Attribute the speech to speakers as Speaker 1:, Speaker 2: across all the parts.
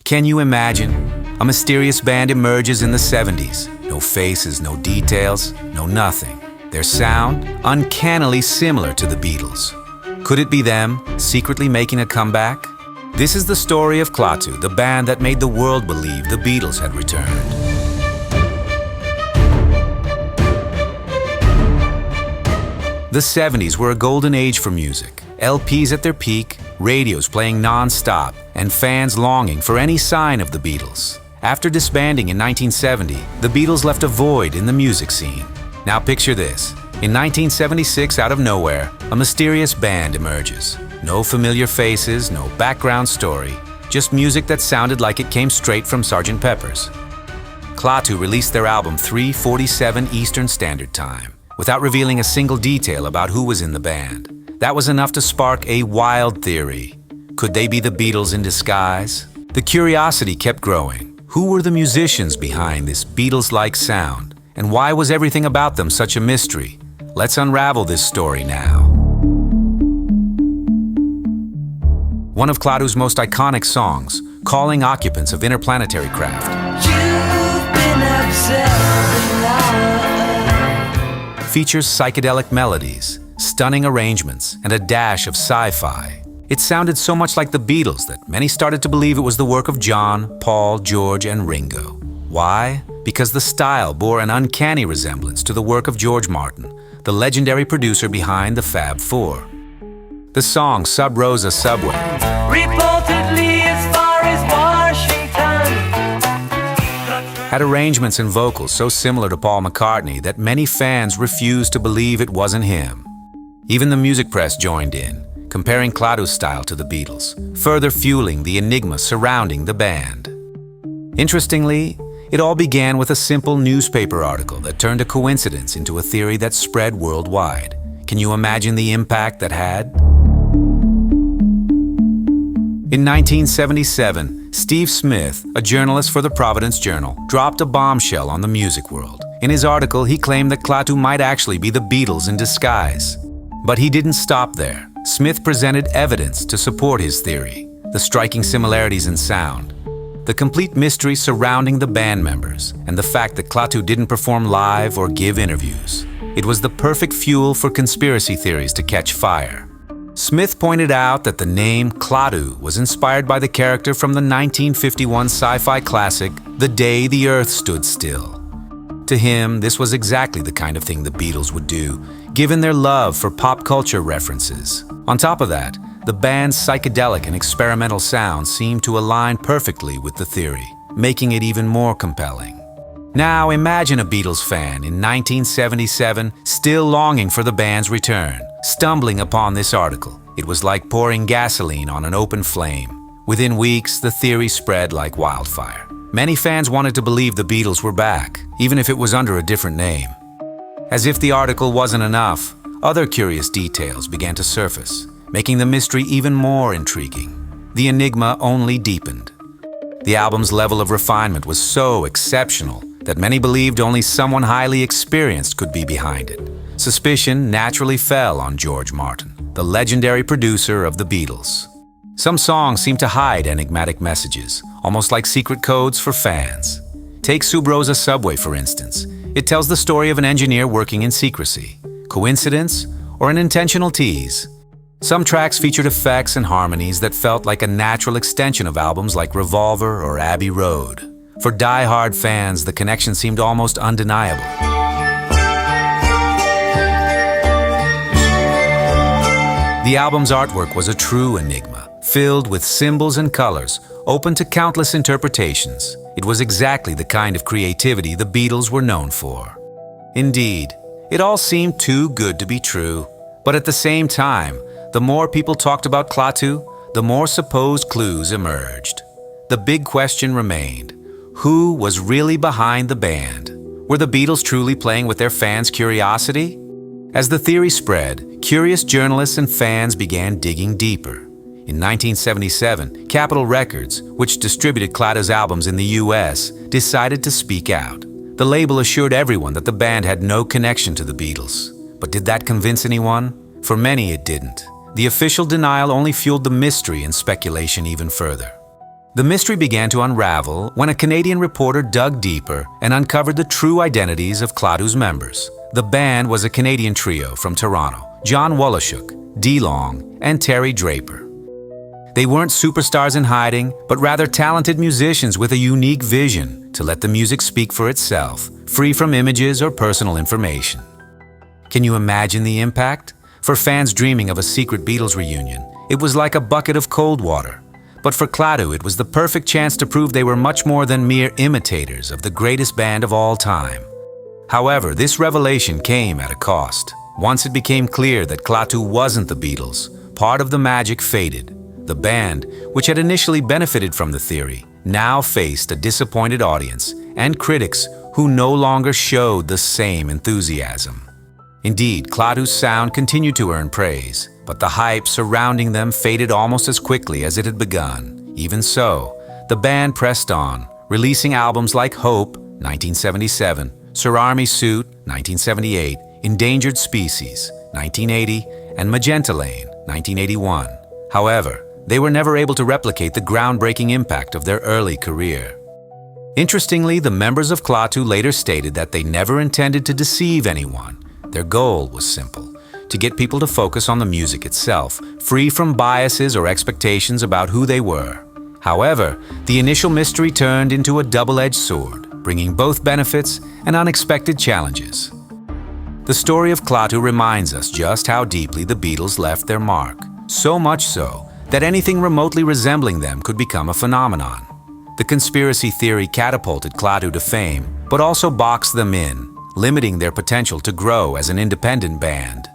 Speaker 1: Can you imagine? A mysterious band emerges in the 70s. No faces, no details, no nothing. Their sound, uncannily similar to the Beatles. Could it be them, secretly making a comeback? This is the story of Klaatu, the band that made the world believe the Beatles had returned. The 70s were a golden age for music. LPs at their peak, radios playing non-stop, and fans longing for any sign of the Beatles. After disbanding in 1970, the Beatles left a void in the music scene. Now picture this. In 1976, out of nowhere, a mysterious band emerges. No familiar faces, no background story, just music that sounded like it came straight from Sgt. Pepper's. Klaatu released their album 3:47 Eastern Standard Time, without revealing a single detail about who was in the band. That was enough to spark a wild theory. Could they be the Beatles in disguise? The curiosity kept growing. Who were the musicians behind this Beatles-like sound? And why was everything about them such a mystery? Let's unravel this story now. One of Klaatu's most iconic songs, calling occupants of interplanetary craft, features psychedelic melodies, stunning arrangements, and a dash of sci-fi. It sounded so much like the Beatles that many started to believe it was the work of John, Paul, George, and Ringo. Why? Because the style bore an uncanny resemblance to the work of George Martin, the legendary producer behind the Fab Four. The song Sub Rosa Subway
Speaker 2: reportedly as far as Washington
Speaker 1: had arrangements and vocals so similar to Paul McCartney that many fans refused to believe it wasn't him. Even the music press joined in, comparing Klaatu's style to the Beatles, further fueling the enigma surrounding the band. Interestingly, it all began with a simple newspaper article that turned a coincidence into a theory that spread worldwide. Can you imagine the impact that had? In 1977, Steve Smith, a journalist for the Providence Journal, dropped a bombshell on the music world. In his article, he claimed that Klaatu might actually be the Beatles in disguise. But he didn't stop there. Smith presented evidence to support his theory, the striking similarities in sound, the complete mystery surrounding the band members, and the fact that Klaatu didn't perform live or give interviews. It was the perfect fuel for conspiracy theories to catch fire. Smith pointed out that the name Klaatu was inspired by the character from the 1951 sci-fi classic, The Day the Earth Stood Still. To him, this was exactly the kind of thing the Beatles would do, given their love for pop culture references. On top of that, the band's psychedelic and experimental sound seemed to align perfectly with the theory, making it even more compelling. Now imagine a Beatles fan in 1977 still longing for the band's return, stumbling upon this article. It was like pouring gasoline on an open flame. Within weeks, the theory spread like wildfire. Many fans wanted to believe the Beatles were back, even if it was under a different name. As if the article wasn't enough, other curious details began to surface, making the mystery even more intriguing. The enigma only deepened. The album's level of refinement was so exceptional that many believed only someone highly experienced could be behind it. Suspicion naturally fell on George Martin, the legendary producer of the Beatles. Some songs seem to hide enigmatic messages, almost like secret codes for fans. Take Sub Rosa Subway, for instance. It tells the story of an engineer working in secrecy. Coincidence or an intentional tease? Some tracks featured effects and harmonies that felt like a natural extension of albums like Revolver or Abbey Road. For die-hard fans, the connection seemed almost undeniable. The album's artwork was a true enigma, filled with symbols and colors, open to countless interpretations. It was exactly the kind of creativity the Beatles were known for. Indeed, it all seemed too good to be true. But at the same time, the more people talked about Klaatu, the more supposed clues emerged. The big question remained: who was really behind the band? Were the Beatles truly playing with their fans' curiosity? As the theory spread, curious journalists and fans began digging deeper. In 1977, Capitol Records, which distributed Klaatu's albums in the US, decided to speak out. The label assured everyone that the band had no connection to the Beatles. But did that convince anyone? For many, it didn't. The official denial only fueled the mystery and speculation even further. The mystery began to unravel when a Canadian reporter dug deeper and uncovered the true identities of Klaatu's members. The band was a Canadian trio from Toronto: John Woloshook, Dee Long, and Terry Draper. They weren't superstars in hiding, but rather talented musicians with a unique vision to let the music speak for itself, free from images or personal information. Can you imagine the impact? For fans dreaming of a secret Beatles reunion, it was like a bucket of cold water. But for Klaatu, it was the perfect chance to prove they were much more than mere imitators of the greatest band of all time. However, this revelation came at a cost. Once it became clear that Klaatu wasn't the Beatles, part of the magic faded. The band, which had initially benefited from the theory, now faced a disappointed audience and critics who no longer showed the same enthusiasm. Indeed, Klaatu's sound continued to earn praise, but the hype surrounding them faded almost as quickly as it had begun. Even so, the band pressed on, releasing albums like Hope, 1977, Sir Army Suit, 1978, Endangered Species, 1980, and Magenta Lane, 1981. However, they were never able to replicate the groundbreaking impact of their early career. Interestingly, the members of Klaatu later stated that they never intended to deceive anyone. Their goal was simple: to get people to focus on the music itself, free from biases or expectations about who they were. However, the initial mystery turned into a double-edged sword, bringing both benefits and unexpected challenges. The story of Klaatu reminds us just how deeply the Beatles left their mark, so much so that anything remotely resembling them could become a phenomenon. The conspiracy theory catapulted Klaatu to fame, but also boxed them in, limiting their potential to grow as an independent band.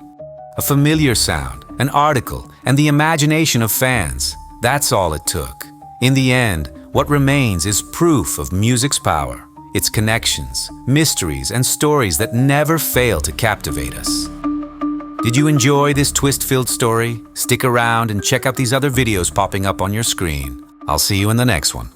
Speaker 1: A familiar sound, an article, and the imagination of fans, that's all it took. In the end, what remains is proof of music's power, its connections, mysteries, and stories that never fail to captivate us. Did you enjoy this twist-filled story? Stick around and check out these other videos popping up on your screen. I'll see you in the next one.